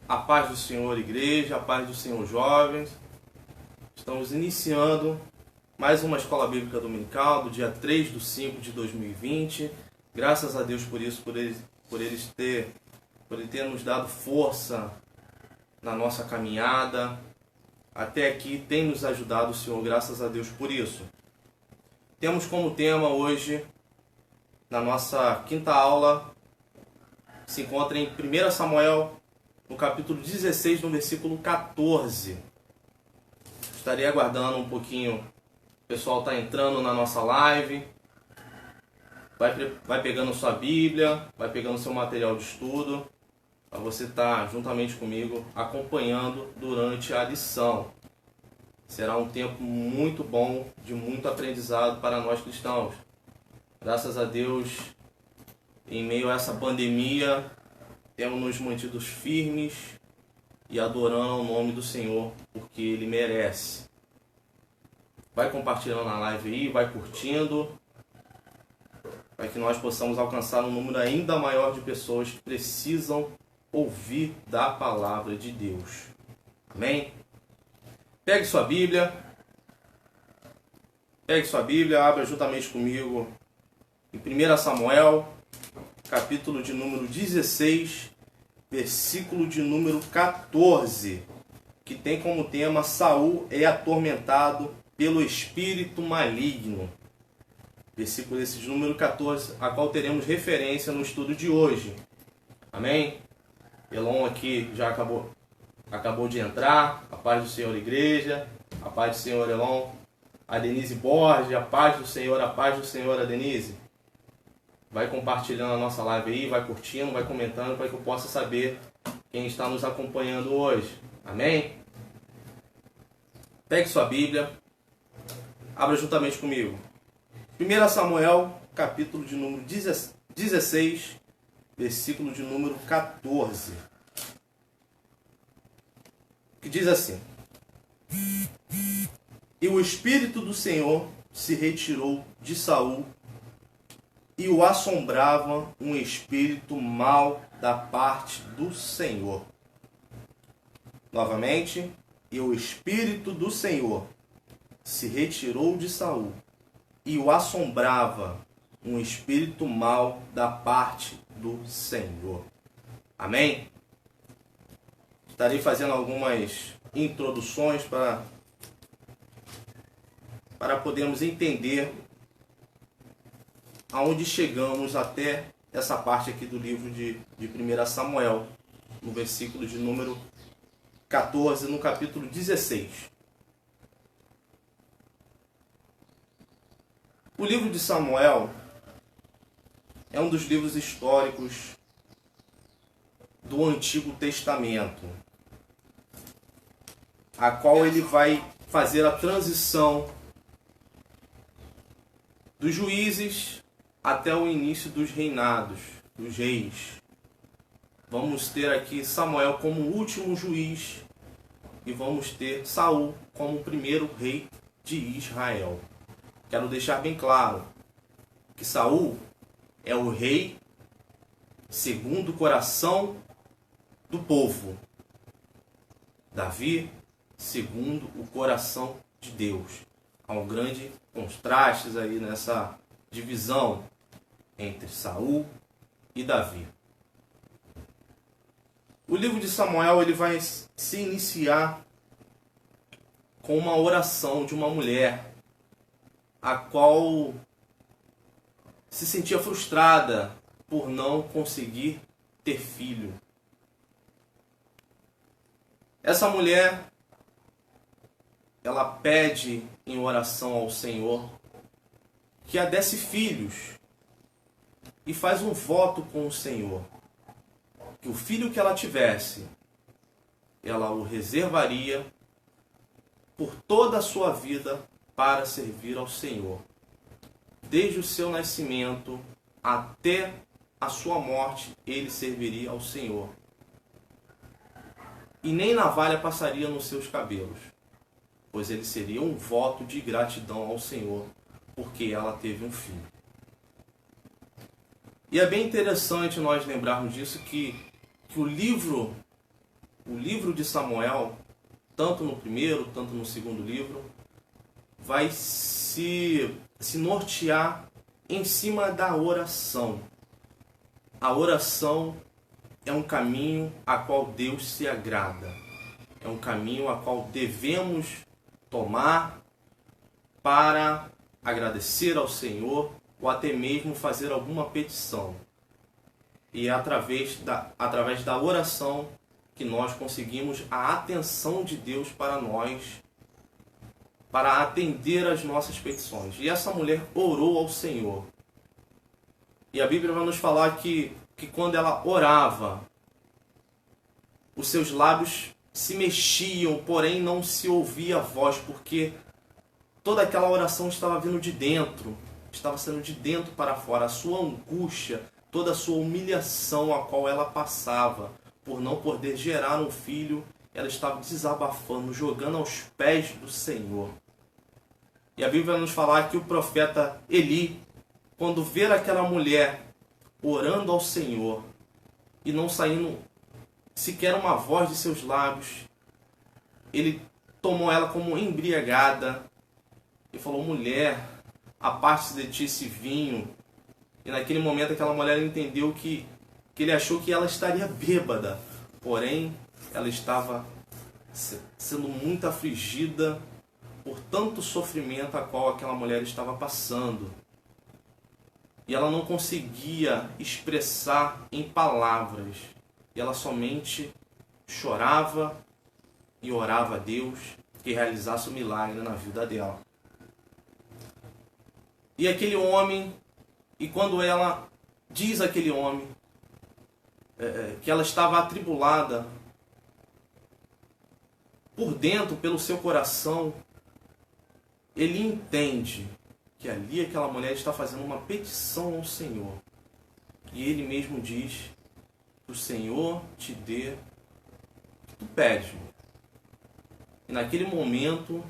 A paz do Senhor, igreja, a paz do Senhor, jovens. Estamos iniciando mais uma escola bíblica dominical do dia 3/5/2020. Graças a Deus por isso, por ele ter nos dado força na nossa caminhada. Até aqui tem nos ajudado o Senhor, graças a Deus por isso. Temos como tema hoje, na nossa quinta aula, se encontra em 1 Samuel, no capítulo 16, no versículo 14. Estarei aguardando um pouquinho, o pessoal está entrando na nossa live. Vai pegando sua Bíblia, vai pegando seu material de estudo, para você estar juntamente comigo acompanhando durante a lição. Será um tempo muito bom, de muito aprendizado para nós cristãos. Graças a Deus, em meio a essa pandemia, temos nos mantido firmes e adorando ao nome do Senhor, porque Ele merece. Vai compartilhando a live aí, vai curtindo, para que nós possamos alcançar um número ainda maior de pessoas que precisam ouvir da palavra de Deus. Amém? Pegue sua Bíblia, abra juntamente comigo em 1 Samuel, capítulo de número 16, versículo de número 14, que tem como tema: Saul é atormentado pelo espírito maligno. Versículo esse de número 14, a qual teremos referência no estudo de hoje. Amém? Elon aqui já acabou de entrar. A paz do Senhor, igreja. A paz do Senhor, Elon. A Denise Borges, a paz do Senhor, a Denise. Vai compartilhando a nossa live aí, vai curtindo, vai comentando, para que eu possa saber quem está nos acompanhando hoje. Amém? Pegue sua Bíblia, abra juntamente comigo. 1 Samuel, capítulo de número 16, versículo de número 14. Que diz assim: E o Espírito do Senhor se retirou de Saul, e o assombrava um espírito mau da parte do Senhor. Novamente, e o Espírito do Senhor se retirou de Saul, e o assombrava um espírito mau da parte do Senhor. Amém? Estarei fazendo algumas introduções para podermos entender aonde chegamos até essa parte aqui do livro de 1 Samuel, no versículo de número 14, no capítulo 16. O livro de Samuel é um dos livros históricos do Antigo Testamento, a qual ele vai fazer a transição dos juízes até o início dos reinados, dos reis. Vamos ter aqui Samuel como o último juiz e vamos ter Saul como o primeiro rei de Israel. Quero deixar bem claro que Saul é o rei segundo o coração do povo. Davi segundo o coração de Deus. Há um grande contraste aí nessa divisão entre Saul e Davi. O livro de Samuel ele vai se iniciar com uma oração de uma mulher, a qual se sentia frustrada por não conseguir ter filho. Essa mulher, ela pede em oração ao Senhor que a desse filhos e faz um voto com o Senhor, que o filho que ela tivesse, ela o reservaria por toda a sua vida para servir ao Senhor, desde o seu nascimento até a sua morte, ele serviria ao Senhor, e nem navalha passaria nos seus cabelos, pois ele seria um voto de gratidão ao Senhor, porque ela teve um filho. E é bem interessante nós lembrarmos disso, que o livro o livro de Samuel, tanto no primeiro, tanto no segundo livro, vai se nortear em cima da oração. A oração é um caminho a qual Deus se agrada. É um caminho a qual devemos tomar para agradecer ao Senhor ou até mesmo fazer alguma petição. E é através da oração que nós conseguimos a atenção de Deus para nós, para atender às nossas petições. E essa mulher orou ao Senhor. E a Bíblia vai nos falar que quando ela orava, os seus lábios se mexiam, porém não se ouvia a voz, porque toda aquela oração estava vindo de dentro, estava sendo de dentro para fora. A sua angústia, toda a sua humilhação a qual ela passava por não poder gerar um filho, ela estava desabafando, jogando aos pés do Senhor. E a Bíblia vai nos falar que o profeta Eli, quando ver aquela mulher orando ao Senhor e não saindo sequer uma voz de seus lábios, ele tomou ela como embriagada e falou: mulher, aparte de ti esse vinho. E naquele momento aquela mulher entendeu que ele achou que ela estaria bêbada, porém ela estava sendo muito afligida por tanto sofrimento a qual aquela mulher estava passando. E ela não conseguia expressar em palavras. E ela somente chorava e orava a Deus que realizasse o milagre na vida dela. E aquele homem, e quando ela diz àquele homem que ela estava atribulada por dentro, pelo seu coração, ele entende que ali aquela mulher está fazendo uma petição ao Senhor. E ele mesmo diz que o Senhor te dê o que tu pede. E naquele momento,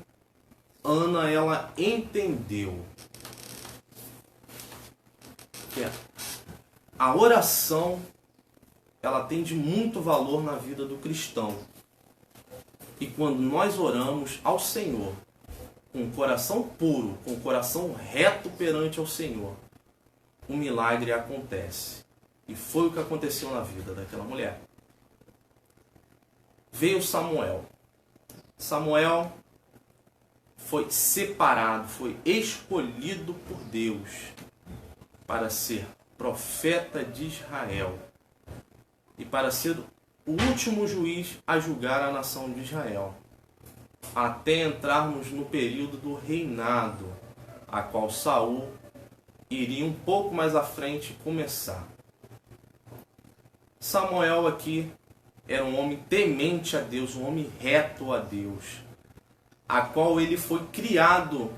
Ana, ela entendeu que a oração, ela tem de muito valor na vida do cristão. E quando nós oramos ao Senhor, com o coração puro, com o coração reto perante ao Senhor, um milagre acontece. E foi o que aconteceu na vida daquela mulher. Veio Samuel. Samuel foi separado, foi escolhido por Deus para ser profeta de Israel e para ser o último juiz a julgar a nação de Israel, até entrarmos no período do reinado, a qual Saul iria um pouco mais à frente começar. Samuel aqui era um homem temente a Deus, um homem reto a Deus, a qual ele foi criado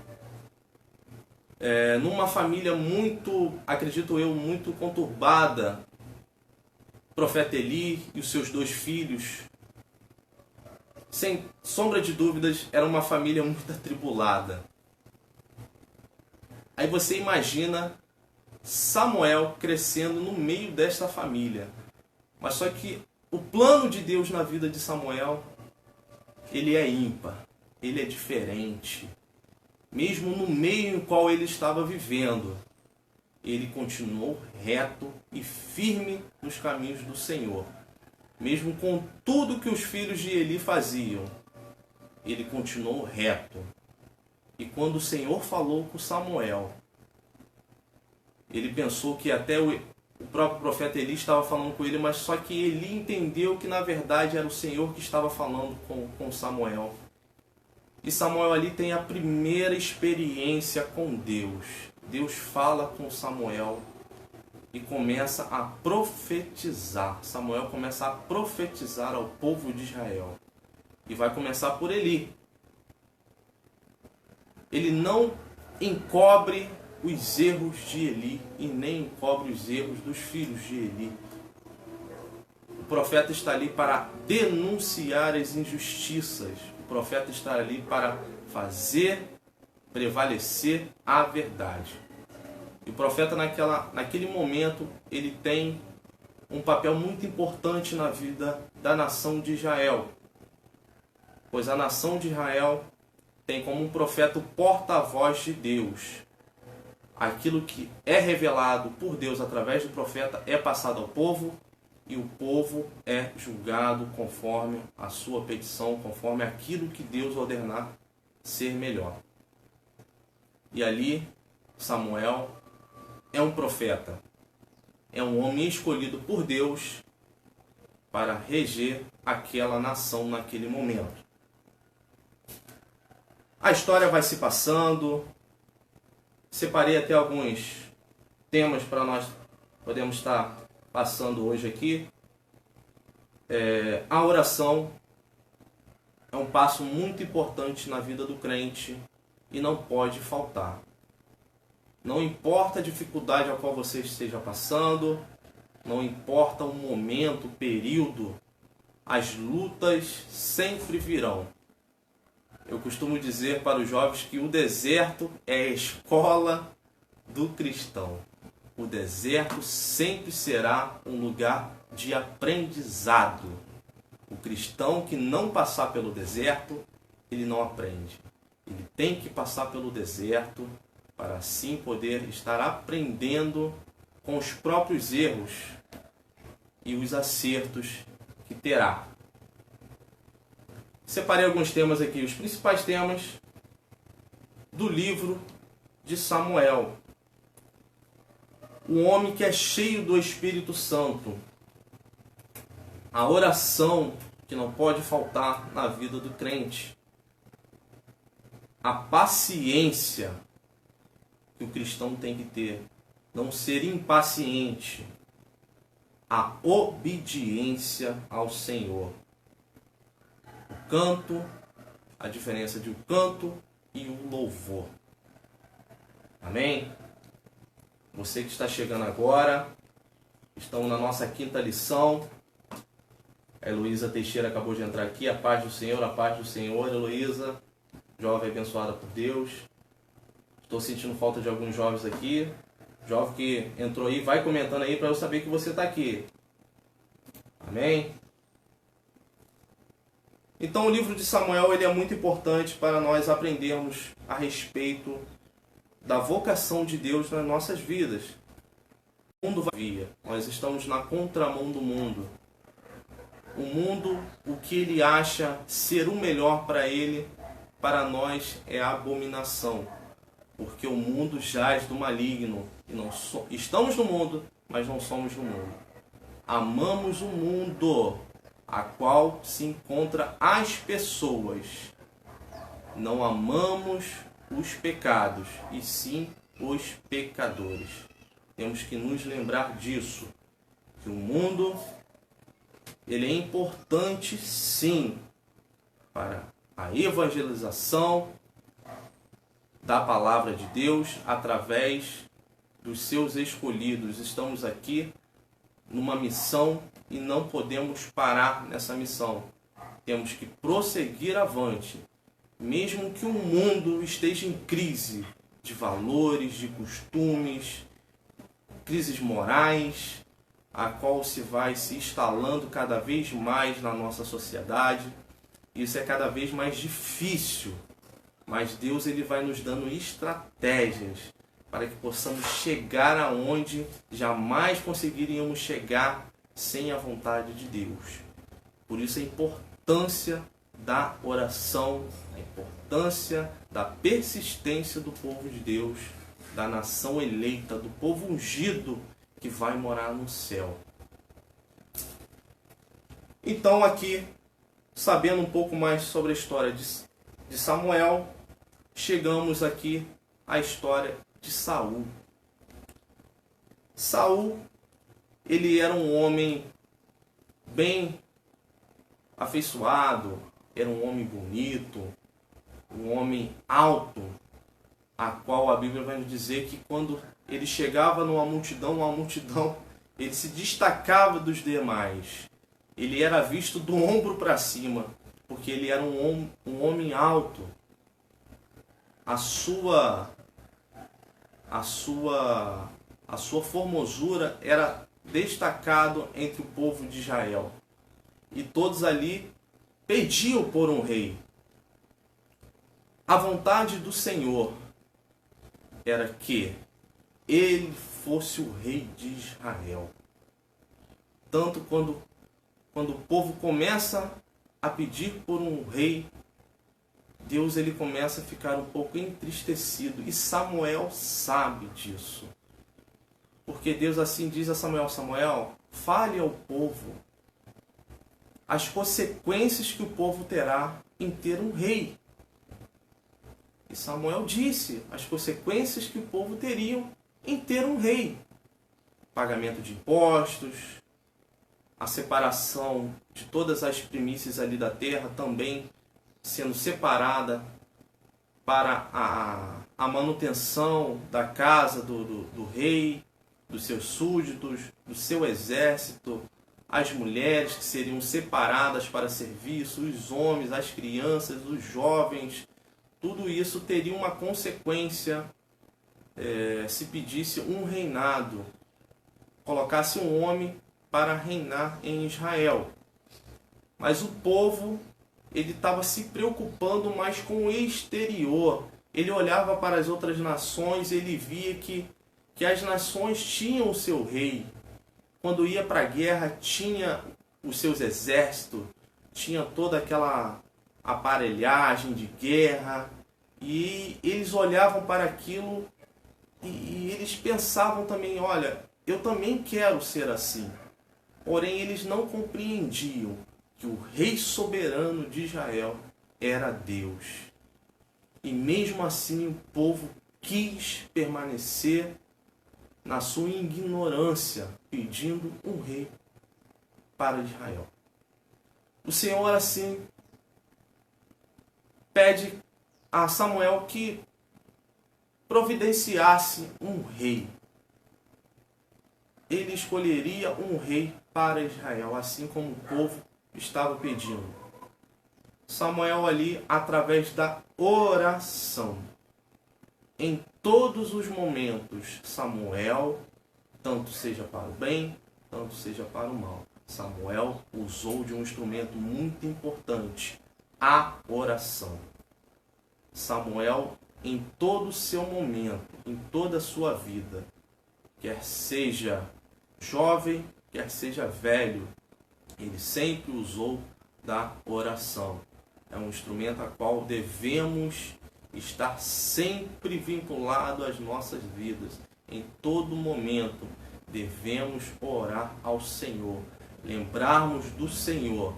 numa família muito, acredito eu, muito conturbada. O profeta Eli e os seus 2 filhos, sem sombra de dúvidas, era uma família muito atribulada. Aí você imagina Samuel crescendo no meio desta família. Mas só que o plano de Deus na vida de Samuel, ele é ímpar, ele é diferente. Mesmo no meio em qual ele estava vivendo, ele continuou reto e firme nos caminhos do Senhor. Mesmo com tudo que os filhos de Eli faziam, ele continuou reto. E quando o Senhor falou com Samuel, ele pensou que até o próprio profeta Eli estava falando com ele, mas só que Eli entendeu que na verdade era o Senhor que estava falando com Samuel. E Samuel ali tem a primeira experiência com Deus. Deus fala com Samuel e começa a profetizar. Samuel começa a profetizar ao povo de Israel. E vai começar por Eli. Ele não encobre os erros de Eli e nem encobre os erros dos filhos de Eli. O profeta está ali para denunciar as injustiças. O profeta está ali para fazer prevalecer a verdade. E o profeta naquele momento, ele tem um papel muito importante na vida da nação de Israel, pois a nação de Israel tem como um profeta o porta-voz de Deus. Aquilo que é revelado por Deus através do profeta é passado ao povo, e o povo é julgado conforme a sua petição, conforme aquilo que Deus ordenar ser melhor. E ali, Samuel é um profeta, é um homem escolhido por Deus para reger aquela nação naquele momento. A história vai se passando. Separei até alguns temas para nós podemos estar passando hoje aqui. A oração é um passo muito importante na vida do crente e não pode faltar. Não importa a dificuldade a qual você esteja passando, não importa o momento, o período, as lutas sempre virão. Eu costumo dizer para os jovens que o deserto é a escola do cristão. O deserto sempre será um lugar de aprendizado. O cristão que não passar pelo deserto, ele não aprende. Ele tem que passar pelo deserto para assim poder estar aprendendo com os próprios erros e os acertos que terá. Separei alguns temas aqui, os principais temas do livro de Samuel. Um homem que é cheio do Espírito Santo. A oração que não pode faltar na vida do crente. A paciência que o cristão tem que ter. Não ser impaciente. A obediência ao Senhor. O canto, a diferença de o canto e o louvor. Amém? Você que está chegando agora, estamos na nossa quinta lição. A Heloísa Teixeira acabou de entrar aqui. A paz do Senhor, Heloísa. Jovem abençoada por Deus. Estou sentindo falta de alguns jovens aqui. Jovem que entrou aí, vai comentando aí para eu saber que você está aqui. Amém? Então o livro de Samuel ele é muito importante para nós aprendermos a respeito da vocação de Deus nas nossas vidas. O mundo vai. Nós estamos na contramão do mundo. O mundo, o que ele acha ser o melhor para ele, para nós é abominação. Porque o mundo jaz do maligno. E não estamos no mundo, mas não somos do mundo. Amamos o mundo, a qual se encontra as pessoas. Não amamos os pecados, e sim os pecadores. Temos que nos lembrar disso. Que o mundo ele é importante sim para a evangelização da palavra de Deus através dos seus escolhidos. Estamos aqui numa missão e não podemos parar nessa missão. Temos que prosseguir avante, mesmo que o mundo esteja em crise de valores, de costumes, crises morais, a qual se vai se instalando cada vez mais na nossa sociedade. Isso é cada vez mais difícil, mas Deus ele vai nos dando estratégias para que possamos chegar aonde jamais conseguiríamos chegar sem a vontade de Deus. Por isso a importância da oração, a importância da persistência do povo de Deus, da nação eleita, do povo ungido que vai morar no céu. Então aqui, sabendo um pouco mais sobre a história de Samuel, chegamos aqui à história de Saul. Saul, ele era um homem bem afeiçoado, era um homem bonito, um homem alto, a qual a Bíblia vai nos dizer que quando ele chegava numa multidão, ele se destacava dos demais. Ele era visto do ombro para cima, porque ele era um homem alto. A sua formosura era destacado entre o povo de Israel. E todos ali pediam por um rei. A vontade do Senhor era que ele fosse o rei de Israel. Tanto quando o povo começa a pedir por um rei, Deus ele começa a ficar um pouco entristecido. E Samuel sabe disso. Porque Deus assim diz a Samuel: Samuel, fale ao povo as consequências que o povo terá em ter um rei. E Samuel disse as consequências que o povo teriam em ter um rei. Pagamento de impostos, a separação de todas as primícias ali da terra também sendo separada para a manutenção da casa do rei, dos seus súditos, do seu exército, as mulheres que seriam separadas para serviço, os homens, as crianças, os jovens. Tudo isso teria uma consequência se pedisse um reinado, colocasse um homem para reinar em Israel. Mas o povo ele estava se preocupando mais com o exterior. Ele olhava para as outras nações e ele via que as nações tinham o seu rei. Quando ia para a guerra, tinha os seus exércitos, tinha toda aquela aparelhagem de guerra. E eles olhavam para aquilo e eles pensavam também: olha, eu também quero ser assim. Porém, eles não compreendiam que o rei soberano de Israel era Deus. E mesmo assim o povo quis permanecer na sua ignorância, pedindo um rei para Israel. O Senhor assim pede a Samuel que providenciasse um rei. Ele escolheria um rei para Israel, assim como o povo estava pedindo. Samuel ali, através da oração, em todos os momentos, Samuel, tanto seja para o bem, tanto seja para o mal, Samuel usou de um instrumento muito importante, a oração. Samuel, em todo o seu momento, em toda a sua vida, quer seja jovem, quer seja velho, ele sempre usou da oração. É um instrumento a qual devemos estar sempre vinculado às nossas vidas. Em todo momento devemos orar ao Senhor, lembrarmos do Senhor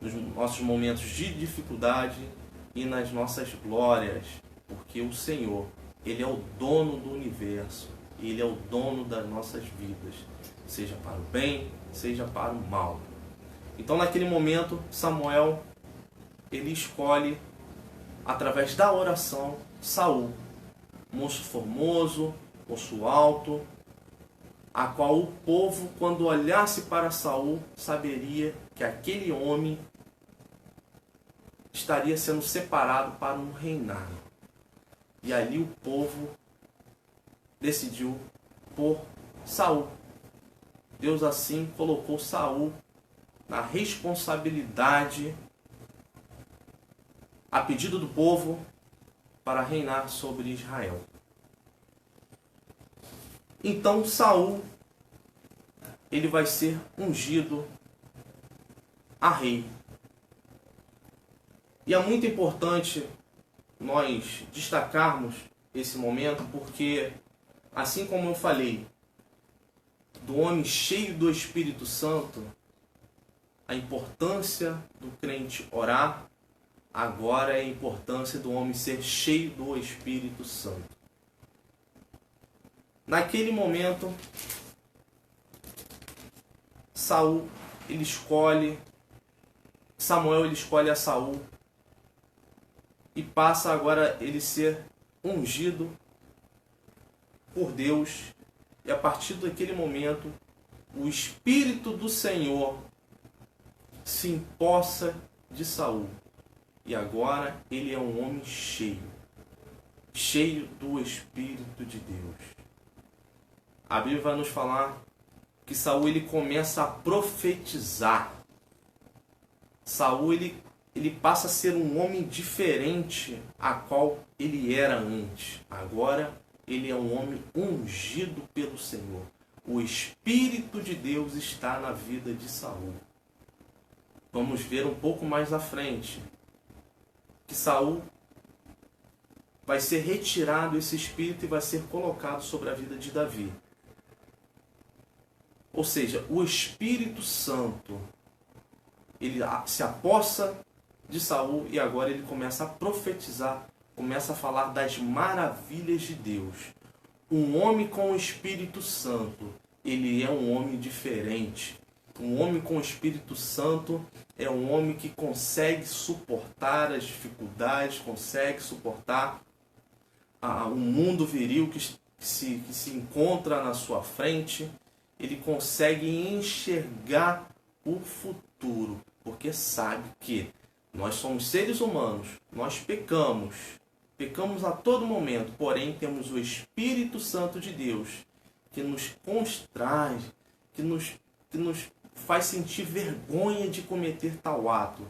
nos nossos momentos de dificuldade e nas nossas glórias, porque o Senhor, Ele é o dono do universo, Ele é o dono das nossas vidas, seja para o bem, seja para o mal. Então, naquele momento, Samuel, ele escolhe, através da oração, Saul, moço formoso, moço alto, a qual o povo, quando olhasse para Saul, saberia que aquele homem estaria sendo separado para um reinado. E ali o povo decidiu por Saul. Deus assim colocou Saul na responsabilidade, a pedido do povo, para reinar sobre Israel. Então Saul, ele vai ser ungido a rei. E é muito importante nós destacarmos esse momento, porque, assim como eu falei, do homem cheio do Espírito Santo, a importância do crente orar, agora é a importância do homem ser cheio do Espírito Santo. Naquele momento, Samuel ele escolhe a Saul e passa agora ele ser ungido por Deus. E a partir daquele momento, o Espírito do Senhor se empossa de Saul. E agora ele é um homem cheio do Espírito de Deus. A Bíblia vai nos falar que Saul ele começa a profetizar. Saul ele passa a ser um homem diferente a qual ele era antes. Agora ele é um homem ungido pelo Senhor. O Espírito de Deus está na vida de Saul. Vamos ver um pouco mais à frente que Saul vai ser retirado esse espírito e vai ser colocado sobre a vida de Davi. Ou seja, o Espírito Santo ele se apossa de Saul e agora ele começa a profetizar, começa a falar das maravilhas de Deus. Um homem com o Espírito Santo, ele é um homem diferente. Um homem com o Espírito Santo é um homem que consegue suportar as dificuldades, consegue suportar o mundo viril que se encontra na sua frente. Ele consegue enxergar o futuro, porque sabe que nós somos seres humanos, nós pecamos a todo momento, porém temos o Espírito Santo de Deus que nos constrange, que nos faz sentir vergonha de cometer tal ato.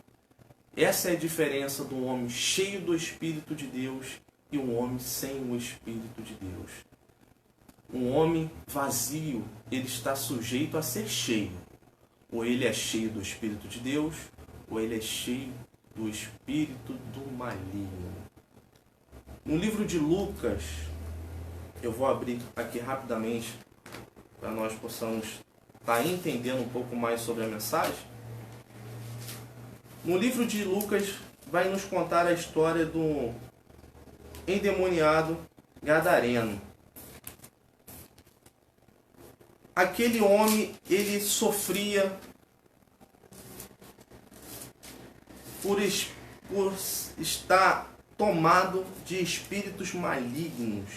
Essa é a diferença de um homem cheio do Espírito de Deus e um homem sem o Espírito de Deus. Um homem vazio, ele está sujeito a ser cheio. Ou ele é cheio do Espírito de Deus, ou ele é cheio do espírito do maligno. No livro de Lucas, eu vou abrir aqui rapidamente para nós possamos estar entendendo um pouco mais sobre a mensagem. No livro de Lucas vai nos contar a história do endemoniado gadareno. Aquele homem, ele sofria por estar tomado de espíritos malignos.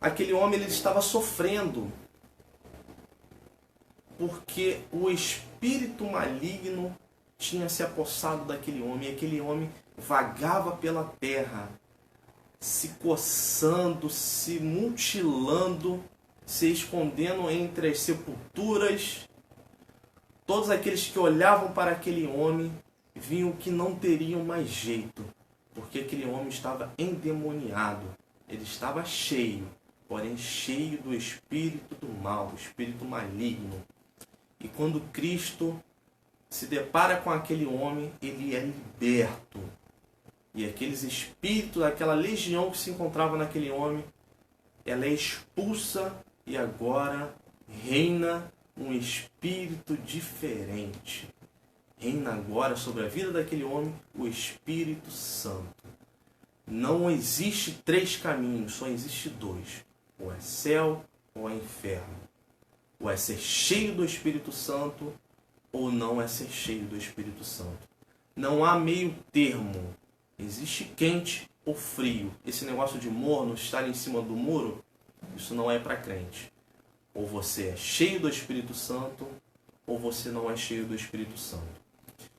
Aquele homem ele estava sofrendo porque o espírito maligno tinha se apossado daquele homem. E aquele homem vagava pela terra, se coçando, se mutilando, se escondendo entre as sepulturas. Todos aqueles que olhavam para aquele homem viam que não teriam mais jeito, porque aquele homem estava endemoniado. Ele estava cheio, porém cheio do espírito do mal, do espírito maligno. E quando Cristo se depara com aquele homem, ele é liberto. E aqueles espíritos, aquela legião que se encontrava naquele homem, ela é expulsa e agora reina um espírito diferente. Reina agora sobre a vida daquele homem o Espírito Santo. Não existe 3 caminhos, só existe 2. Ou é céu ou é inferno. Ou é ser cheio do Espírito Santo ou não é ser cheio do Espírito Santo. Não há meio termo. Existe quente ou frio. Esse negócio de morno, estar em cima do muro, isso não é para crente. Ou você é cheio do Espírito Santo, ou você não é cheio do Espírito Santo.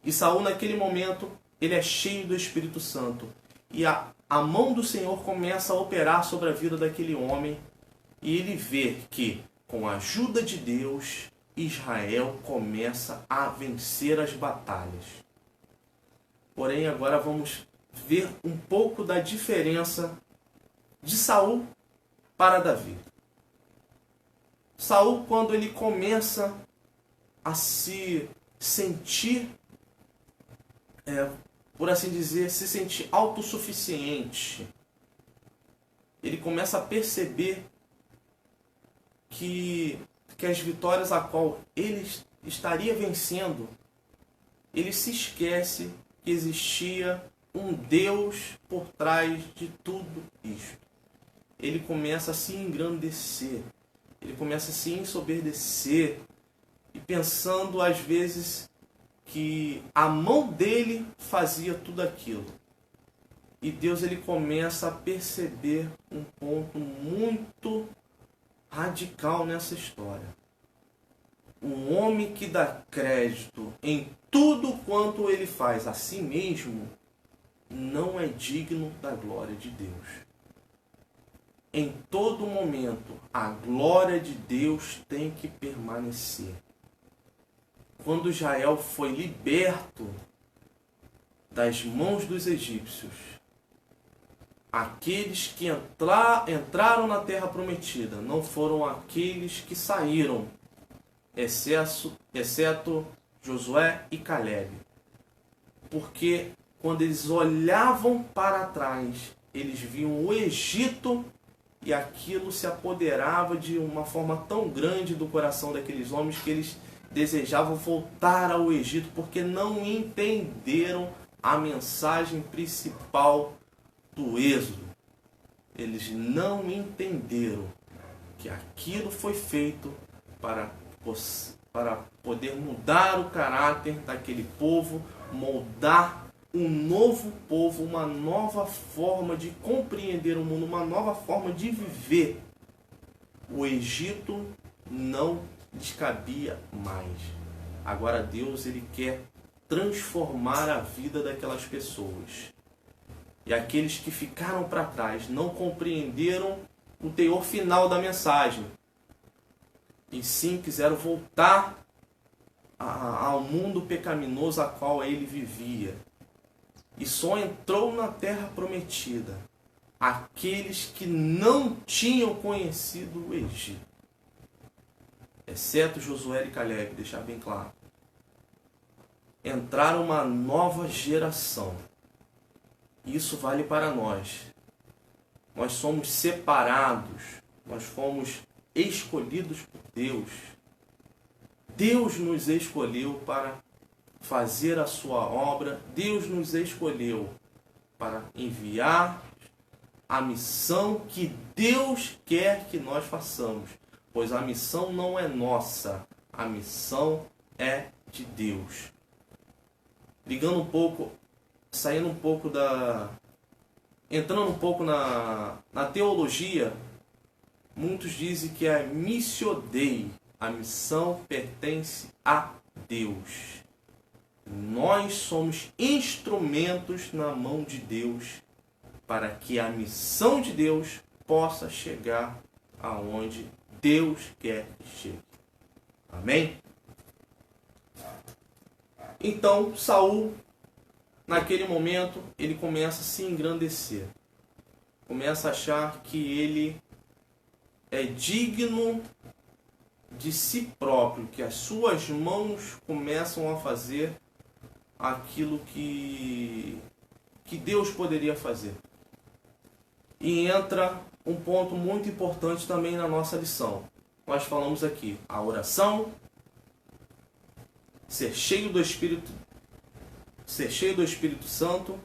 E Saul, naquele momento, ele é cheio do Espírito Santo. E a mão do Senhor começa a operar sobre a vida daquele homem. E ele vê que, com a ajuda de Deus, Israel começa a vencer as batalhas. Porém, agora vamos ver um pouco da diferença de Saul para Davi. Saul, quando ele começa a se sentir, por assim dizer, se sentir autossuficiente, ele começa a perceber que as vitórias a qual ele estaria vencendo, ele se esquece que existia um Deus por trás de tudo isto. Ele começa a se engrandecer, ele começa a se ensoberbecer e pensando às vezes que a mão dele fazia tudo aquilo. E Deus ele começa a perceber um ponto muito radical nessa história. Um homem que dá crédito em tudo quanto ele faz a si mesmo não é digno da glória de Deus. em todo momento, a glória de Deus tem que permanecer. Quando Israel foi liberto das mãos dos egípcios, aqueles que entraram na terra prometida não foram aqueles que saíram, exceto Josué e Caleb. Porque quando eles olhavam para trás, eles viam o Egito e aquilo se apoderava de uma forma tão grande do coração daqueles homens que eles desejavam voltar ao Egito porque não entenderam a mensagem principal do Êxodo. Eles não entenderam que aquilo foi feito para poder mudar o caráter daquele povo, moldar um novo povo, uma nova forma de compreender o mundo, uma nova forma de viver. O Egito não lhes cabia mais. Agora Deus, ele quer transformar a vida daquelas pessoas. E aqueles que ficaram para trás não compreenderam o teor final da mensagem. E sim quiseram voltar ao mundo pecaminoso a qual ele vivia. E só entrou na terra prometida aqueles que não tinham conhecido o Egito. Exceto Josué e Caleb, deixar bem claro. Entraram uma nova geração. Isso vale para nós. Nós somos separados. Nós fomos escolhidos por Deus. Deus nos escolheu para fazer a sua obra. Deus nos escolheu para enviar a missão que Deus quer que nós façamos. Pois a missão não é nossa. A missão é de Deus. Ligando um pouco, saindo um pouco entrando um pouco na teologia, muitos dizem que é missio Dei, a missão pertence a Deus. Nós somos instrumentos na mão de Deus para que a missão de Deus possa chegar aonde Deus quer que chegue. Amém? Então, Saul, naquele momento, ele começa a se engrandecer. Começa a achar que ele é digno de si próprio, que as suas mãos começam a fazer aquilo que Deus poderia fazer. E entra um ponto muito importante também na nossa lição. Nós falamos aqui, a oração, ser cheio do Espírito Santo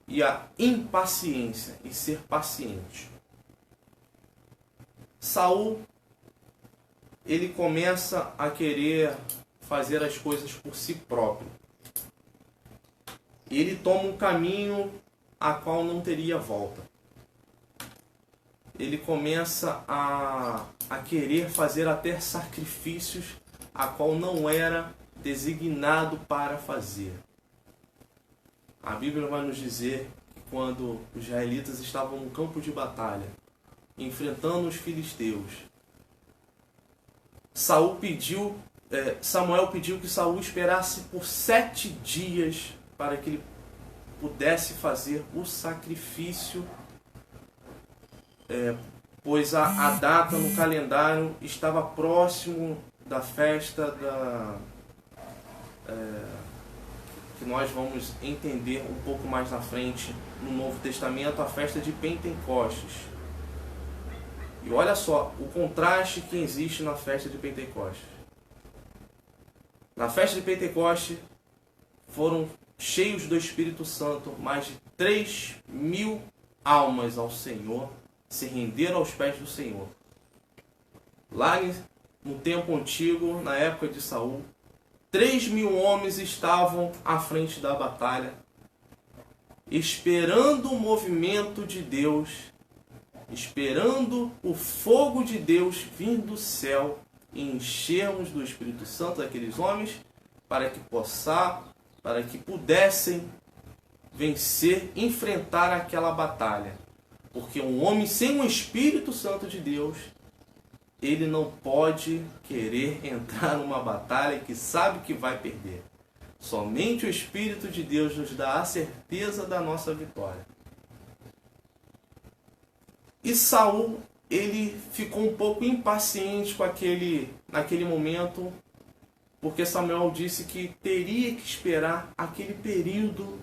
e a impaciência e ser paciente. Saul, ele começa a querer fazer as coisas por si próprio. Ele toma um caminho a qual não teria volta. Ele começa a querer fazer até sacrifícios a qual não era designado para fazer. A Bíblia vai nos dizer que quando os israelitas estavam no campo de batalha, enfrentando os filisteus, Samuel pediu que Saul esperasse por 7 dias para que ele pudesse fazer o sacrifício, pois a data no calendário estava próximo da festa que nós vamos entender um pouco mais na frente no Novo Testamento, a festa de Pentecostes. E olha só o contraste que existe na festa de Pentecostes. Na festa de Pentecostes foram cheios do Espírito Santo, mais de 3.000 almas ao Senhor se renderam aos pés do Senhor. Lá no tempo antigo, na época de Saul, 3.000 homens estavam à frente da batalha, esperando o movimento de Deus, esperando o fogo de Deus vir do céu e enchermos do Espírito Santo aqueles homens para que pudessem vencer, enfrentar aquela batalha. Porque um homem sem o Espírito Santo de Deus, ele não pode querer entrar numa batalha que sabe que vai perder. Somente o Espírito de Deus nos dá a certeza da nossa vitória. E Saul, ele ficou um pouco impaciente com naquele momento, porque Samuel disse que teria que esperar aquele período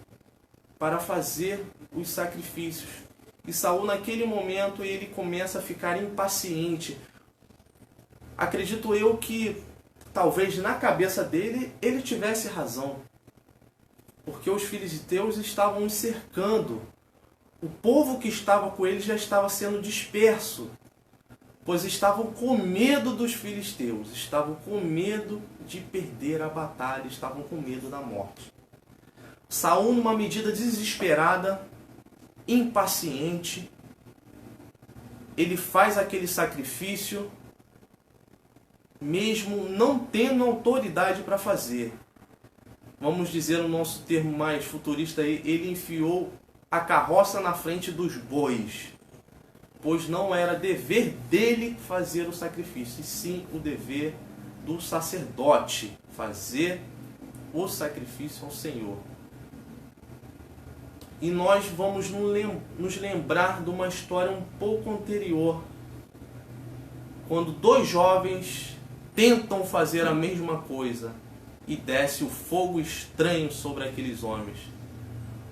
para fazer os sacrifícios. E Saul, naquele momento, ele começa a ficar impaciente. Acredito eu que talvez na cabeça dele ele tivesse razão, porque os filisteus estavam o cercando. O povo que estava com ele já estava sendo disperso, pois estavam com medo dos filisteus, estavam com medo de perder a batalha, estavam com medo da morte. Saul, numa medida desesperada, impaciente, ele faz aquele sacrifício, mesmo não tendo autoridade para fazer. Vamos dizer o nosso termo mais futurista aí, ele enfiou a carroça na frente dos bois, pois não era dever dele fazer o sacrifício, e sim o dever do sacerdote, fazer o sacrifício ao Senhor. E nós vamos nos lembrar de uma história um pouco anterior, quando dois jovens tentam fazer a mesma coisa e desce o fogo estranho sobre aqueles homens.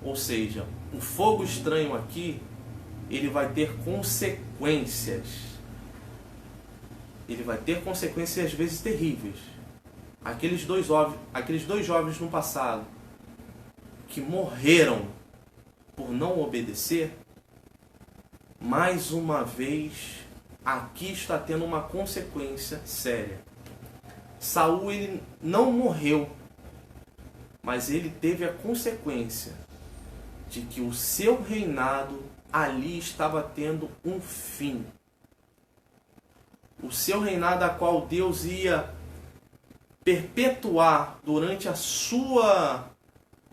Ou seja, o fogo estranho aqui, ele vai ter consequências. Ele vai ter consequências às vezes terríveis. Aqueles dois jovens no passado que morreram por não obedecer, mais uma vez aqui está tendo uma consequência séria. Saul, ele não morreu, mas ele teve a consequência de que o seu reinado ali estava tendo um fim. O seu reinado, a qual Deus ia perpetuar durante a sua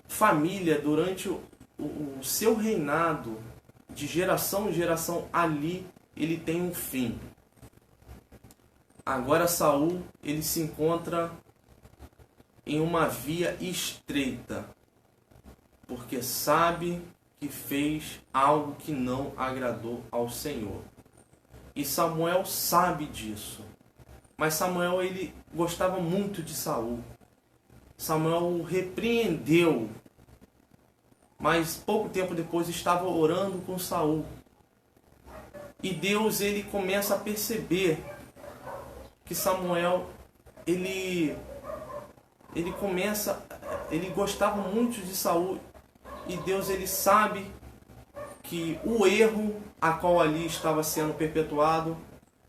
família, durante o seu reinado, de geração em geração, ali ele tem um fim. Agora Saul, ele se encontra em uma via estreita, porque sabe que fez algo que não agradou ao Senhor. E Samuel sabe disso. Mas Samuel, ele gostava muito de Saul. Samuel o repreendeu. Mas pouco tempo depois estava orando com Saul. E Deus, ele começa a perceber que Samuel, ele gostava muito de Saul. E Deus, ele sabe que o erro a qual ali estava sendo perpetuado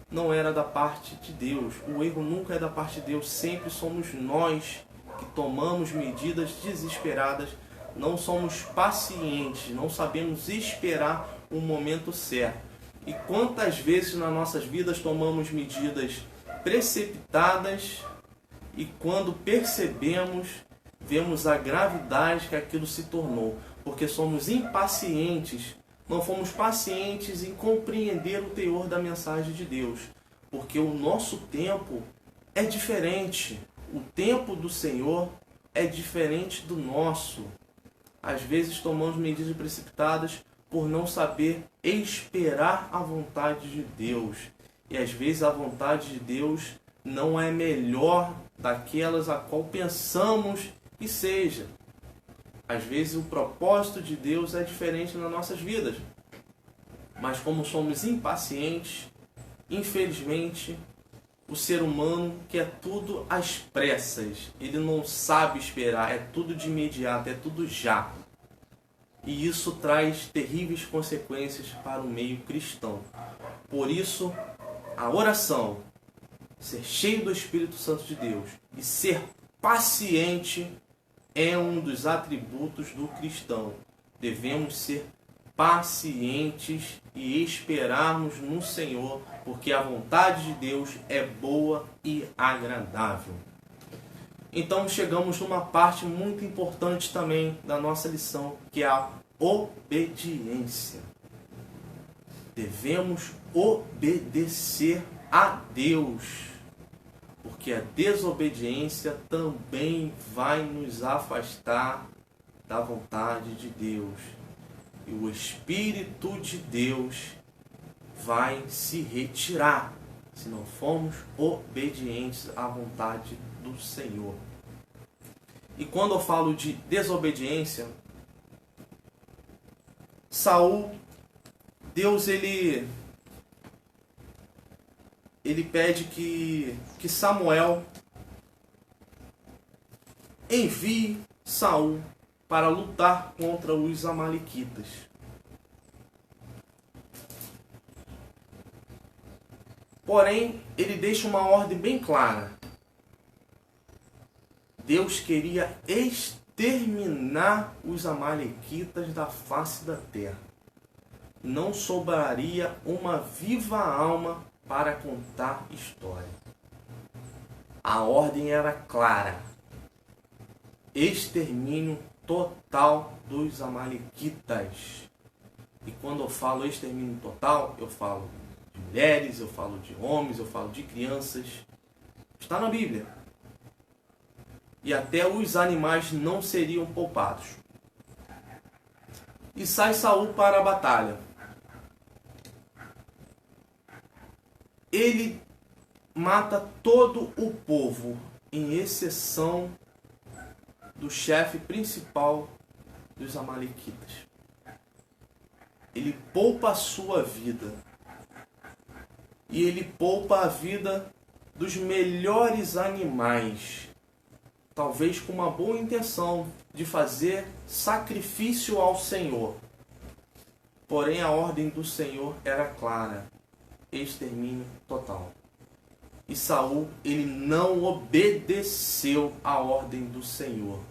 não era da parte de Deus. O erro nunca é da parte de Deus. Sempre somos nós que tomamos medidas desesperadas. Não somos pacientes, não sabemos esperar o momento certo. E quantas vezes nas nossas vidas tomamos medidas precipitadas e quando percebemos, vemos a gravidade que aquilo se tornou, porque somos impacientes, não fomos pacientes em compreender o teor da mensagem de Deus, porque o nosso tempo é diferente, o tempo do Senhor é diferente do nosso. Às vezes tomamos medidas precipitadas por não saber esperar a vontade de Deus, e às vezes a vontade de Deus não é melhor daquelas a qual pensamos que seja. Às vezes o propósito de Deus é diferente nas nossas vidas. Mas como somos impacientes, infelizmente, o ser humano quer tudo às pressas. Ele não sabe esperar, é tudo de imediato, é tudo já. E isso traz terríveis consequências para o meio cristão. Por isso, a oração, ser cheio do Espírito Santo de Deus e ser paciente é um dos atributos do cristão. Devemos ser pacientes e esperarmos no Senhor, porque a vontade de Deus é boa e agradável. Então chegamos numa parte muito importante também da nossa lição, que é a obediência. devemos obedecer a Deus, porque a desobediência também vai nos afastar da vontade de Deus. E o Espírito de Deus vai se retirar se não formos obedientes à vontade do Senhor. E quando eu falo de desobediência, Saul, Deus ele pede que Samuel envie Saul para lutar contra os amalequitas. Porém, ele deixa uma ordem bem clara. Deus queria exterminar os amalequitas da face da terra. Não sobraria uma viva alma para contar história. A ordem era clara. Extermínio total dos amalequitas. E quando eu falo extermínio total, eu falo de mulheres, eu falo de homens, eu falo de crianças. Está na Bíblia. E até os animais não seriam poupados. E sai Saul para a batalha. Ele mata todo o povo, em exceção do chefe principal dos amalequitas. Ele poupa a sua vida. E ele poupa a vida dos melhores animais. Talvez com uma boa intenção de fazer sacrifício ao Senhor. Porém, a ordem do Senhor era clara: extermínio total. E Saul, ele não obedeceu à ordem do Senhor,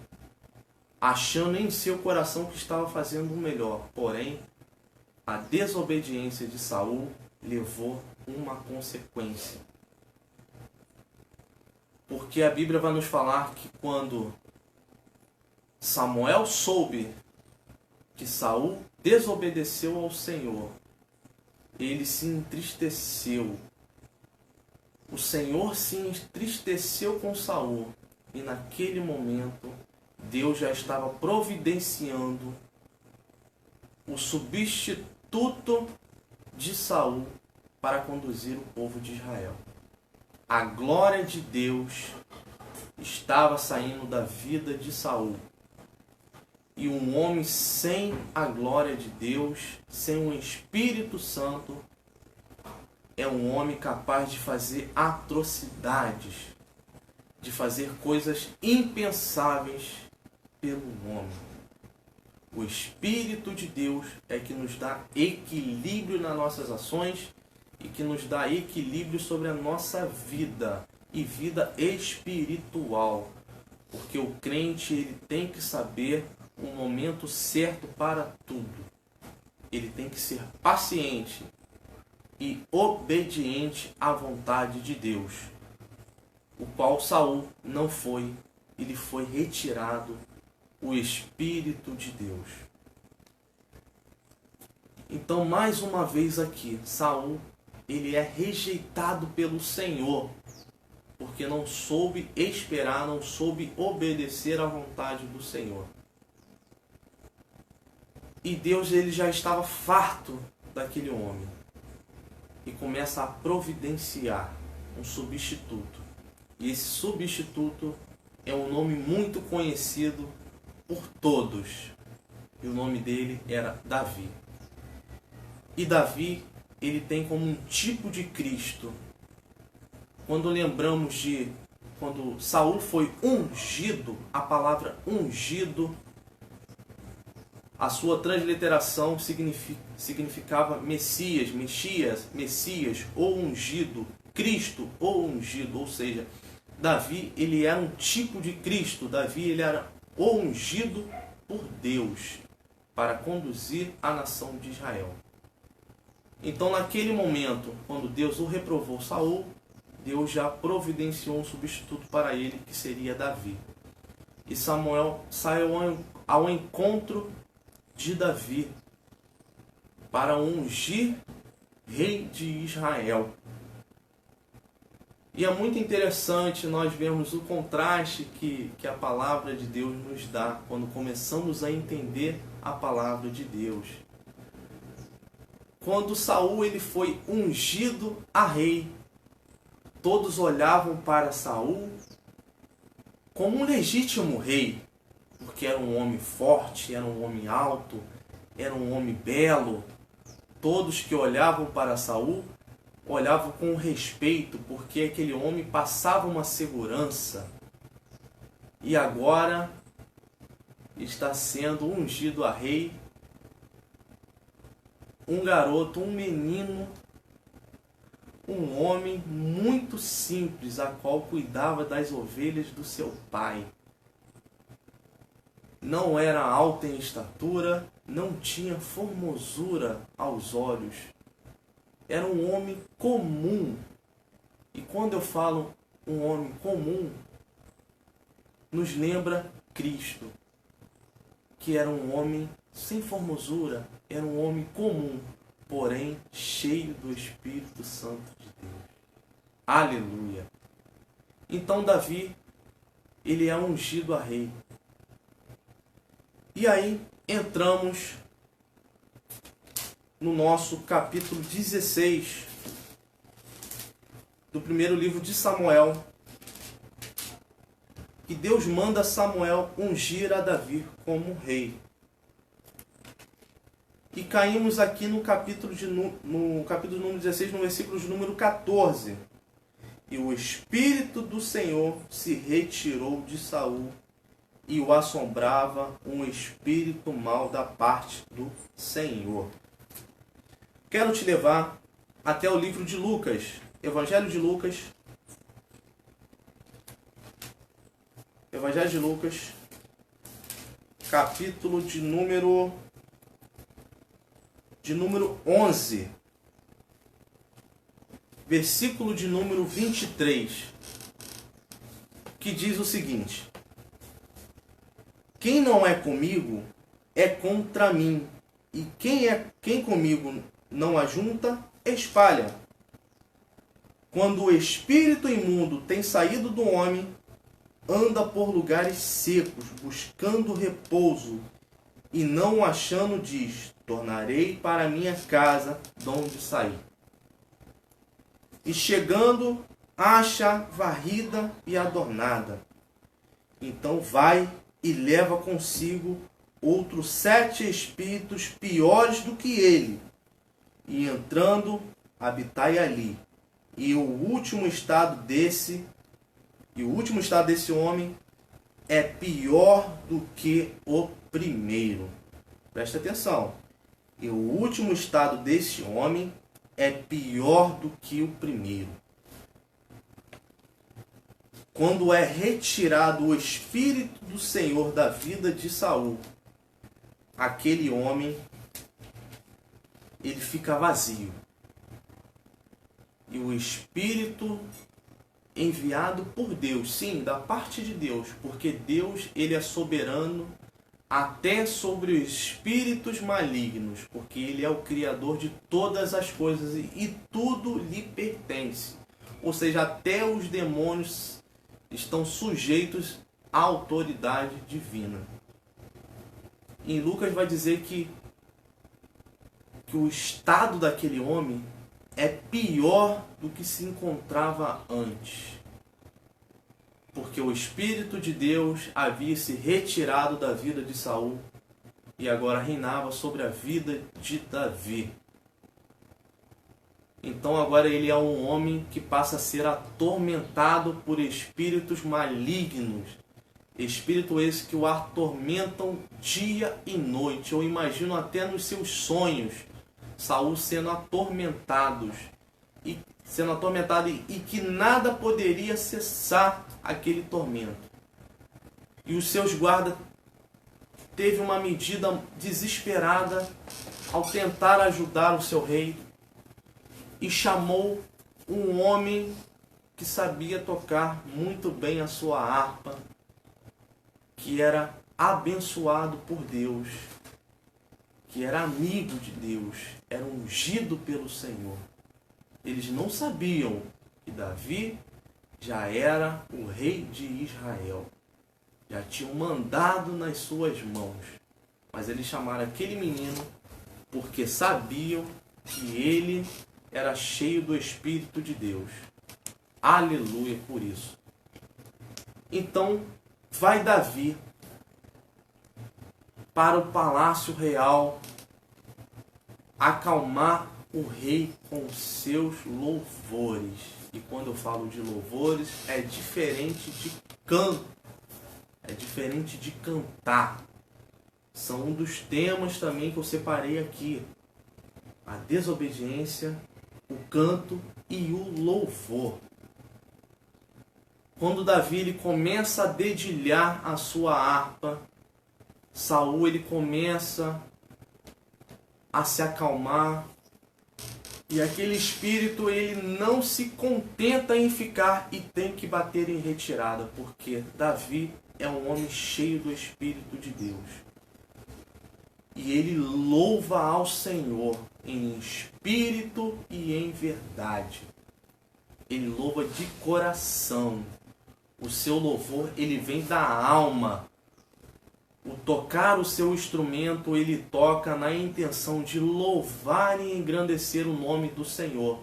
achando em seu coração que estava fazendo o melhor. Porém, a desobediência de Saul levou uma consequência. Porque a Bíblia vai nos falar que quando Samuel soube que Saul desobedeceu ao Senhor, ele se entristeceu. O Senhor se entristeceu com Saul. E naquele momento, Deus já estava providenciando o substituto de Saul para conduzir o povo de Israel. A glória de Deus estava saindo da vida de Saul. E um homem sem a glória de Deus, sem o Espírito Santo, é um homem capaz de fazer atrocidades, de fazer coisas impensáveis pelo homem. O Espírito de Deus é que nos dá equilíbrio nas nossas ações e que nos dá equilíbrio sobre a nossa vida e vida espiritual. Porque o crente ele tem que saber o momento certo para tudo. Ele tem que ser paciente e obediente à vontade de Deus, o qual Saul não foi. Ele foi retirado o Espírito de Deus. Então, mais uma vez aqui, Saul, ele é rejeitado pelo Senhor, porque não soube esperar, não soube obedecer à vontade do Senhor. E Deus, ele já estava farto daquele homem. E começa a providenciar um substituto. E esse substituto é um nome muito conhecido por todos. E o nome dele era Davi. E Davi, ele tem como um tipo de Cristo. Quando lembramos de quando Saul foi ungido, a palavra ungido, a sua transliteração significava Messias, ou ungido, Cristo ou ungido. Ou seja, Davi, ele era um tipo de Cristo. Davi, ele era o ungido por Deus para conduzir a nação de Israel. Então, naquele momento, quando Deus o reprovou Saul, Deus já providenciou um substituto para ele, que seria Davi. E Samuel saiu ao encontro de Davi para ungir rei de Israel. E é muito interessante nós vermos o contraste que a palavra de Deus nos dá quando começamos a entender a palavra de Deus. Quando Saul ele foi ungido a rei, todos olhavam para Saul como um legítimo rei, porque era um homem forte, era um homem alto, era um homem belo. Todos que olhavam para Saul olhavam com respeito, porque aquele homem passava uma segurança. E agora está sendo ungido a rei um garoto, um menino, um homem muito simples, a qual cuidava das ovelhas do seu pai. Não era alto em estatura, não tinha formosura aos olhos. Era um homem comum. E quando eu falo um homem comum, nos lembra Cristo, que era um homem sem formosura, era um homem comum, porém cheio do Espírito Santo de Deus. Aleluia! Então Davi, ele é ungido a rei. E aí entramos no nosso capítulo 16 do primeiro livro de Samuel, que Deus manda Samuel ungir a Davi como rei. E caímos aqui no capítulo número 16, no versículo de número 14. E o Espírito do Senhor se retirou de Saul, e o assombrava um espírito mau da parte do Senhor. Quero te levar até o livro de Lucas, Evangelho de Lucas. Evangelho de Lucas, capítulo de número 11, versículo de número 23, que diz o seguinte: quem não é comigo é contra mim, e quem comigo não ajunta, espalha. Quando o espírito imundo tem saído do homem, anda por lugares secos, buscando repouso, e não o achando, diz: tornarei para minha casa, de onde saí. E chegando, acha varrida e adornada. Então vai e leva consigo outros 7 espíritos piores do que ele, e entrando, habitai ali. E o último estado desse homem é pior do que o primeiro. Presta atenção. E o último estado desse homem é pior do que o primeiro. Quando é retirado o Espírito do Senhor da vida de Saul, aquele homem, ele fica vazio. E o Espírito enviado por Deus, sim, da parte de Deus, porque Deus, ele é soberano até sobre os espíritos malignos, porque ele é o criador de todas as coisas e tudo lhe pertence. Ou seja, até os demônios estão sujeitos à autoridade divina. Em Lucas vai dizer que o estado daquele homem é pior do que se encontrava antes. Porque o Espírito de Deus havia se retirado da vida de Saul e agora reinava sobre a vida de Davi. Então agora ele é um homem que passa a ser atormentado por espíritos malignos. Espíritos esses que o atormentam dia e noite. Eu imagino até nos seus sonhos Saul sendo atormentado e que nada poderia cessar aquele tormento. E os seus guardas teve uma medida desesperada ao tentar ajudar o seu rei e chamou um homem que sabia tocar muito bem a sua harpa, que era abençoado por Deus, que era amigo de Deus, era ungido pelo Senhor. Eles não sabiam que Davi já era o rei de Israel. Já tinham mandado nas suas mãos. Mas eles chamaram aquele menino porque sabiam que ele era cheio do Espírito de Deus. Aleluia por isso. Então vai Davi para o palácio real acalmar o rei com seus louvores. E quando eu falo de louvores, é diferente de canto. É diferente de cantar. São um dos temas também que eu separei aqui. A desobediência, o canto e o louvor. Quando Davi ele começa a dedilhar a sua harpa, Saul ele começa a se acalmar. E aquele espírito ele não se contenta em ficar e tem que bater em retirada, porque Davi é um homem cheio do Espírito de Deus. E ele louva ao Senhor em espírito e em verdade. Ele louva de coração. O seu louvor ele vem da alma. O tocar o seu instrumento, ele toca na intenção de louvar e engrandecer o nome do Senhor.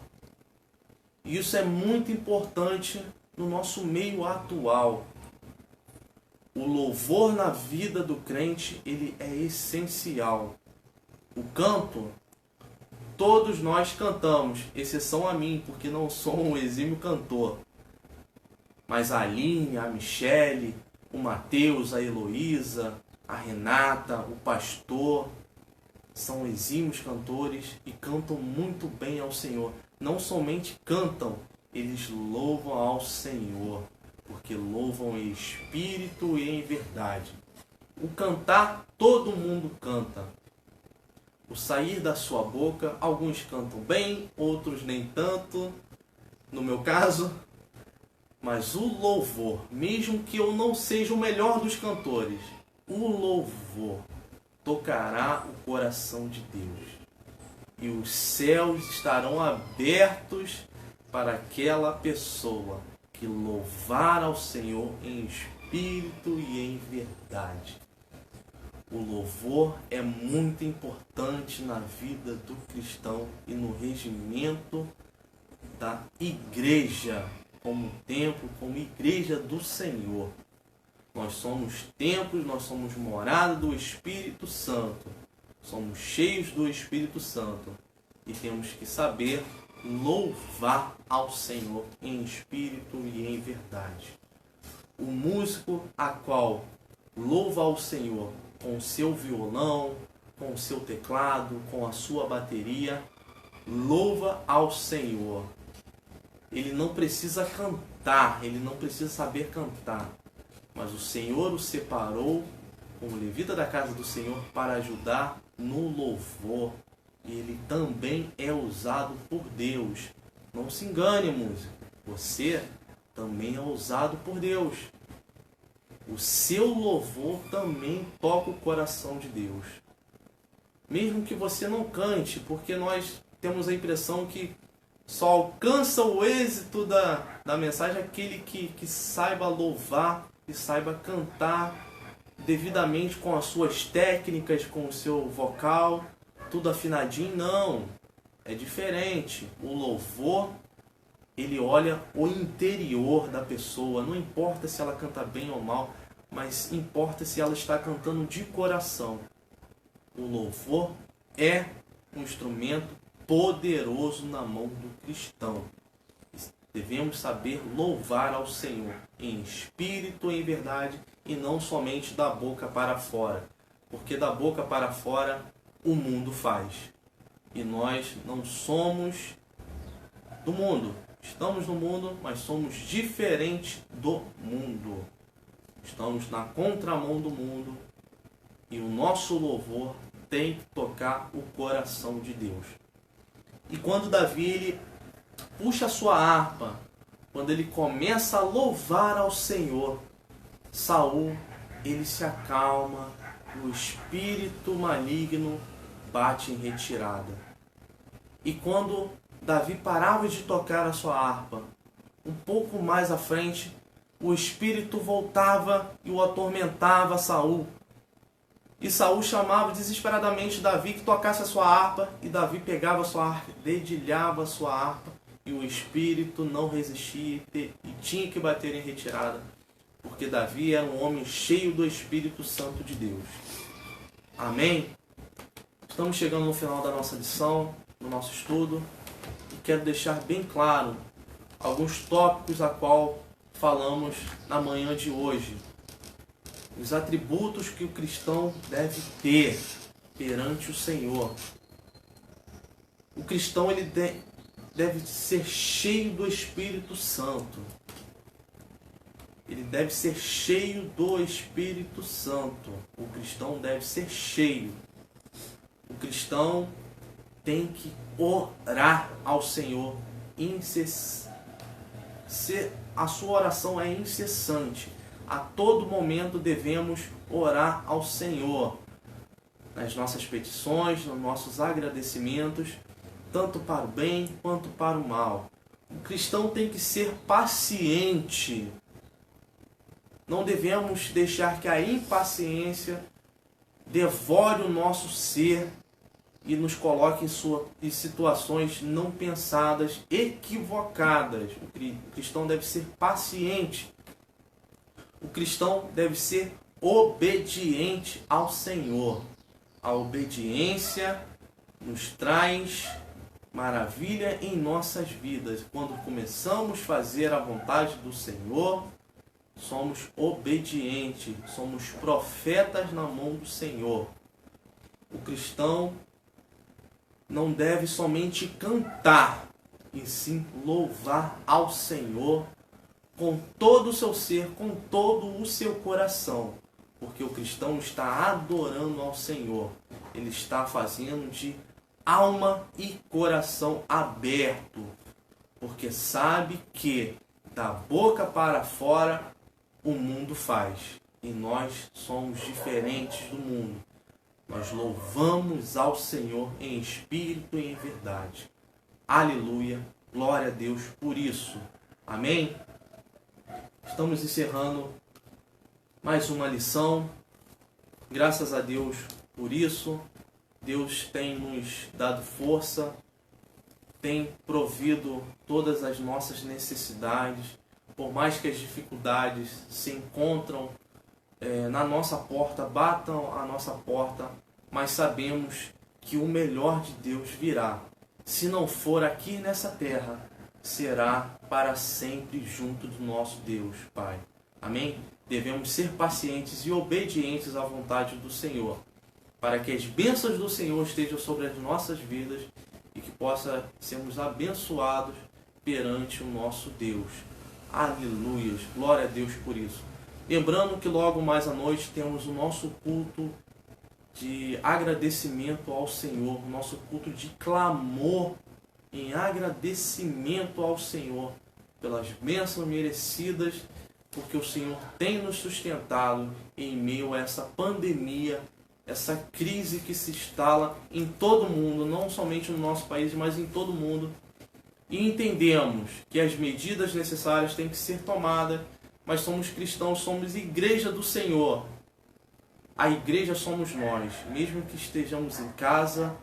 E isso é muito importante no nosso meio atual. O louvor na vida do crente, ele é essencial. O canto, todos nós cantamos, exceção a mim, porque não sou um exímio cantor. Mas a Aline, a Michele, o Mateus, a Heloísa, a Renata, o pastor, são exímios cantores e cantam muito bem ao Senhor. Não somente cantam, eles louvam ao Senhor, porque louvam em espírito e em verdade. O cantar, todo mundo canta. O sair da sua boca, alguns cantam bem, outros nem tanto, no meu caso. Mas o louvor, mesmo que eu não seja o melhor dos cantores, o louvor tocará o coração de Deus. E os céus estarão abertos para aquela pessoa que louvar ao Senhor em espírito e em verdade. O louvor é muito importante na vida do cristão e no regimento da igreja, como templo, como igreja do Senhor. Nós somos templos, nós somos morada do Espírito Santo. Somos cheios do Espírito Santo. E temos que saber louvar ao Senhor em espírito e em verdade. O músico a qual louva ao Senhor com o seu violão, com o seu teclado, com a sua bateria, louva ao Senhor. Ele não precisa cantar, ele não precisa saber cantar. Mas o Senhor o separou como levita da casa do Senhor para ajudar no louvor. E ele também é usado por Deus. Não se engane, músico. Você também é usado por Deus. O seu louvor também toca o coração de Deus. Mesmo que você não cante, porque nós temos a impressão que só alcança o êxito da mensagem aquele que saiba louvar e saiba cantar devidamente com as suas técnicas, com o seu vocal, tudo afinadinho. Não, é diferente. O louvor, ele olha o interior da pessoa. Não importa se ela canta bem ou mal, mas importa se ela está cantando de coração. O louvor é um instrumento poderoso na mão do cristão. Devemos saber louvar ao Senhor em espírito e em verdade, e não somente da boca para fora. Porque da boca para fora o mundo faz. E nós não somos do mundo. Estamos no mundo, mas somos diferentes do mundo. Estamos na contramão do mundo. E o nosso louvor tem que tocar o coração de Deus. E quando Davi ele puxa a sua harpa, quando ele começa a louvar ao Senhor, Saul ele se acalma, o espírito maligno bate em retirada. E quando Davi parava de tocar a sua harpa, um pouco mais à frente, o espírito voltava e o atormentava Saul. E Saul chamava desesperadamente Davi que tocasse a sua harpa, e Davi pegava a sua harpa, dedilhava a sua harpa, e o espírito não resistia e tinha que bater em retirada, porque Davi era um homem cheio do Espírito Santo de Deus. Amém? Estamos chegando no final da nossa lição, do nosso estudo, e quero deixar bem claro alguns tópicos a qual falamos na manhã de hoje. Os atributos que o cristão deve ter perante o Senhor. O cristão ele deve ser cheio do Espírito Santo. Ele deve ser cheio do Espírito Santo. O cristão deve ser cheio. O cristão tem que orar ao Senhor. A sua oração é incessante. A todo momento devemos orar ao Senhor. Nas nossas petições, nos nossos agradecimentos, tanto para o bem quanto para o mal. O cristão tem que ser paciente. Não devemos deixar que a impaciência devore o nosso ser e nos coloque em situações não pensadas, equivocadas. O cristão deve ser paciente. O cristão deve ser obediente ao Senhor. A obediência nos traz maravilha em nossas vidas. Quando começamos a fazer a vontade do Senhor, somos obedientes, somos profetas na mão do Senhor. O cristão não deve somente cantar, e sim louvar ao Senhor com todo o seu ser, com todo o seu coração. Porque o cristão está adorando ao Senhor. Ele está fazendo de alma e coração aberto. Porque sabe que da boca para fora o mundo faz. E nós somos diferentes do mundo. Nós louvamos ao Senhor em espírito e em verdade. Aleluia. Glória a Deus por isso. Amém? Estamos encerrando mais uma lição. Graças a Deus por isso. Deus tem nos dado força, tem provido todas as nossas necessidades. Por mais que as dificuldades se encontram na nossa porta, batam a nossa porta, mas sabemos que o melhor de Deus virá. Se não for aqui nessa terra, será para sempre junto do nosso Deus, Pai. Amém? Devemos ser pacientes e obedientes à vontade do Senhor, para que as bênçãos do Senhor estejam sobre as nossas vidas e que possa sermos abençoados perante o nosso Deus. Aleluias, glória a Deus por isso. Lembrando que logo mais à noite temos o nosso culto de agradecimento ao Senhor, nosso culto de clamor em agradecimento ao Senhor pelas bênçãos merecidas, porque o Senhor tem nos sustentado em meio a essa pandemia, essa crise que se instala em todo o mundo, não somente no nosso país, mas em todo o mundo. E entendemos que as medidas necessárias têm que ser tomadas, mas somos cristãos, somos igreja do Senhor. A igreja somos nós. Mesmo que estejamos em casa,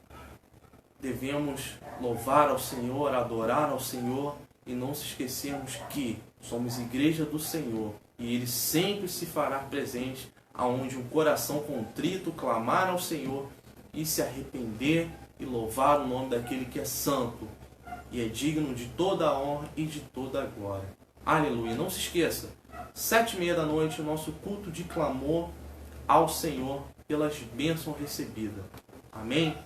devemos louvar ao Senhor, adorar ao Senhor e não se esquecermos que somos igreja do Senhor e Ele sempre se fará presente aonde um coração contrito clamar ao Senhor e se arrepender e louvar o nome daquele que é santo e é digno de toda a honra e de toda a glória. Aleluia! Não se esqueça, 7h30 da noite, o nosso culto de clamor ao Senhor pelas bênçãos recebidas. Amém?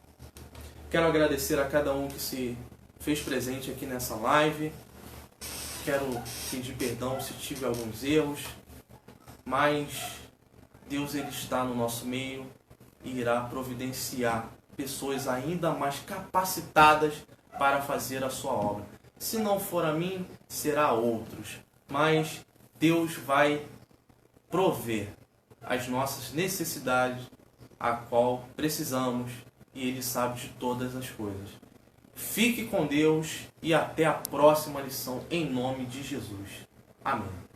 Quero agradecer a cada um que se fez presente aqui nessa live. Quero pedir perdão se tive alguns erros, mas Deus ele está no nosso meio e irá providenciar pessoas ainda mais capacitadas para fazer a sua obra. Se não for a mim, será a outros. Mas Deus vai prover as nossas necessidades, a qual precisamos e Ele sabe de todas as coisas. Fique com Deus e até a próxima lição, em nome de Jesus. Amém.